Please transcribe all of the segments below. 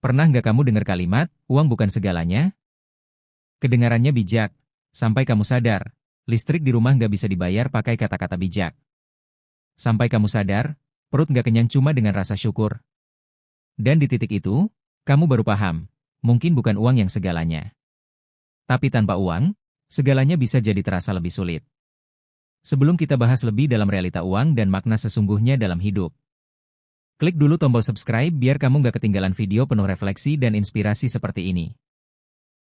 Pernah nggak kamu dengar kalimat, uang bukan segalanya? Kedengarannya bijak, sampai kamu sadar, listrik di rumah nggak bisa dibayar pakai kata-kata bijak. Sampai kamu sadar, perut nggak kenyang cuma dengan rasa syukur. Dan di titik itu, kamu baru paham, mungkin bukan uang yang segalanya. Tapi tanpa uang, segalanya bisa jadi terasa lebih sulit. Sebelum kita bahas lebih dalam realita uang dan makna sesungguhnya dalam hidup, klik dulu tombol subscribe biar kamu nggak ketinggalan video penuh refleksi dan inspirasi seperti ini.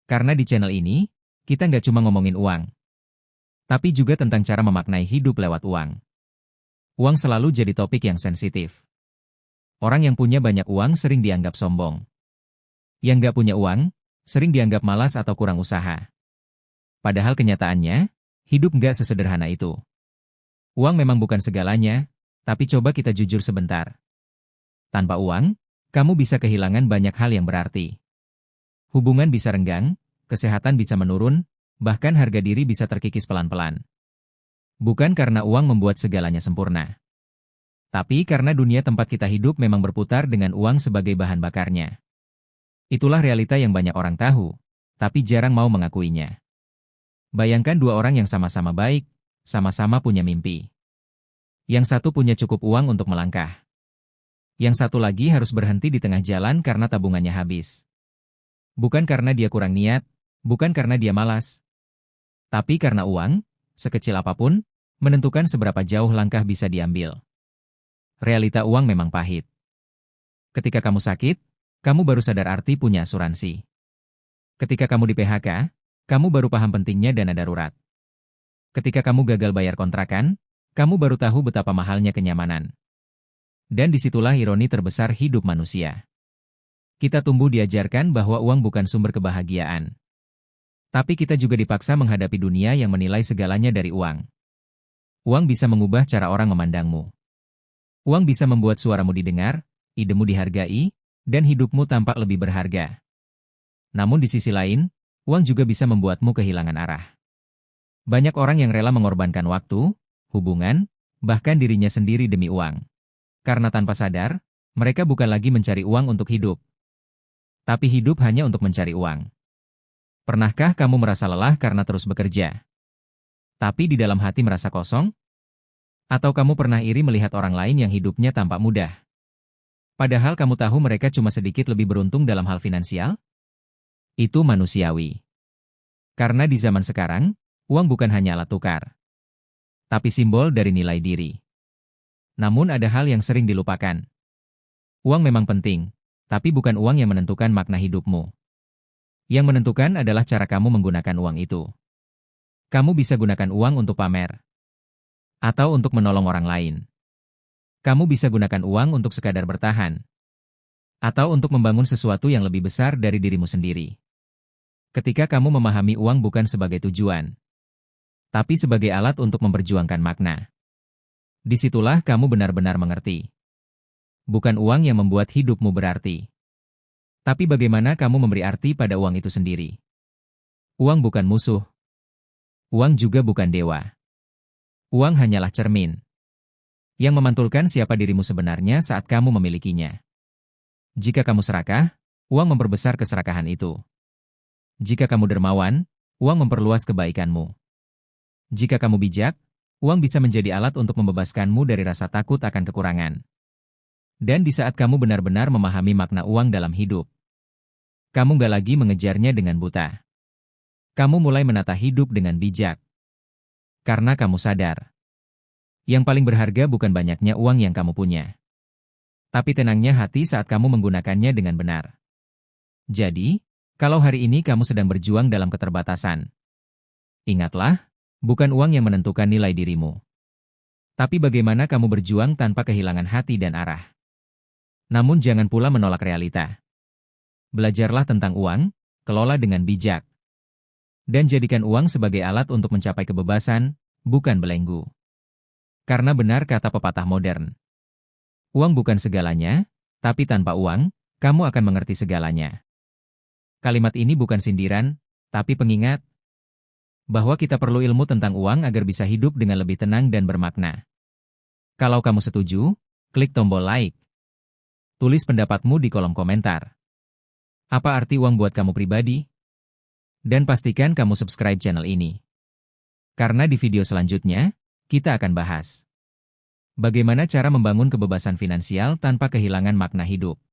Karena di channel ini, kita nggak cuma ngomongin uang, tapi juga tentang cara memaknai hidup lewat uang. Uang selalu jadi topik yang sensitif. Orang yang punya banyak uang sering dianggap sombong. Yang nggak punya uang, sering dianggap malas atau kurang usaha. Padahal kenyataannya, hidup nggak sesederhana itu. Uang memang bukan segalanya, tapi coba kita jujur sebentar. Tanpa uang, kamu bisa kehilangan banyak hal yang berarti. Hubungan bisa renggang, kesehatan bisa menurun, bahkan harga diri bisa terkikis pelan-pelan. Bukan karena uang membuat segalanya sempurna, tapi karena dunia tempat kita hidup memang berputar dengan uang sebagai bahan bakarnya. Itulah realita yang banyak orang tahu, tapi jarang mau mengakuinya. Bayangkan dua orang yang sama-sama baik, sama-sama punya mimpi. Yang satu punya cukup uang untuk melangkah. Yang satu lagi harus berhenti di tengah jalan karena tabungannya habis. Bukan karena dia kurang niat, bukan karena dia malas, tapi karena uang, sekecil apapun, menentukan seberapa jauh langkah bisa diambil. Realita uang memang pahit. Ketika kamu sakit, kamu baru sadar arti punya asuransi. Ketika kamu di PHK, kamu baru paham pentingnya dana darurat. Ketika kamu gagal bayar kontrakan, kamu baru tahu betapa mahalnya kenyamanan. Dan disitulah ironi terbesar hidup manusia. Kita tumbuh diajarkan bahwa uang bukan sumber kebahagiaan. Tapi kita juga dipaksa menghadapi dunia yang menilai segalanya dari uang. Uang bisa mengubah cara orang memandangmu. Uang bisa membuat suaramu didengar, idemu dihargai, dan hidupmu tampak lebih berharga. Namun di sisi lain, uang juga bisa membuatmu kehilangan arah. Banyak orang yang rela mengorbankan waktu, hubungan, bahkan dirinya sendiri demi uang. Karena tanpa sadar, mereka bukan lagi mencari uang untuk hidup, tapi hidup hanya untuk mencari uang. Pernahkah kamu merasa lelah karena terus bekerja, tapi di dalam hati merasa kosong? Atau kamu pernah iri melihat orang lain yang hidupnya tampak mudah, padahal kamu tahu mereka cuma sedikit lebih beruntung dalam hal finansial? Itu manusiawi. Karena di zaman sekarang, uang bukan hanya alat tukar, tapi simbol dari nilai diri. Namun ada hal yang sering dilupakan. Uang memang penting, tapi bukan uang yang menentukan makna hidupmu. Yang menentukan adalah cara kamu menggunakan uang itu. Kamu bisa gunakan uang untuk pamer, atau untuk menolong orang lain. Kamu bisa gunakan uang untuk sekadar bertahan, atau untuk membangun sesuatu yang lebih besar dari dirimu sendiri. Ketika kamu memahami uang bukan sebagai tujuan, tapi sebagai alat untuk memperjuangkan makna, disitulah kamu benar-benar mengerti. Bukan uang yang membuat hidupmu berarti, tapi bagaimana kamu memberi arti pada uang itu sendiri. Uang bukan musuh. Uang juga bukan dewa. Uang hanyalah cermin yang memantulkan siapa dirimu sebenarnya saat kamu memilikinya. Jika kamu serakah, uang memperbesar keserakahan itu. Jika kamu dermawan, uang memperluas kebaikanmu. Jika kamu bijak, uang bisa menjadi alat untuk membebaskanmu dari rasa takut akan kekurangan. Dan di saat kamu benar-benar memahami makna uang dalam hidup, kamu nggak lagi mengejarnya dengan buta. Kamu mulai menata hidup dengan bijak. Karena kamu sadar, yang paling berharga bukan banyaknya uang yang kamu punya, tapi tenangnya hati saat kamu menggunakannya dengan benar. Jadi, kalau hari ini kamu sedang berjuang dalam keterbatasan, ingatlah, bukan uang yang menentukan nilai dirimu, tapi bagaimana kamu berjuang tanpa kehilangan hati dan arah. Namun jangan pula menolak realita. Belajarlah tentang uang, kelola dengan bijak, dan jadikan uang sebagai alat untuk mencapai kebebasan, bukan belenggu. Karena benar kata pepatah modern, uang bukan segalanya, tapi tanpa uang, kamu akan mengerti segalanya. Kalimat ini bukan sindiran, tapi pengingat bahwa kita perlu ilmu tentang uang agar bisa hidup dengan lebih tenang dan bermakna. Kalau kamu setuju, klik tombol like. Tulis pendapatmu di kolom komentar. Apa arti uang buat kamu pribadi? Dan pastikan kamu subscribe channel ini. Karena di video selanjutnya, kita akan bahas bagaimana cara membangun kebebasan finansial tanpa kehilangan makna hidup.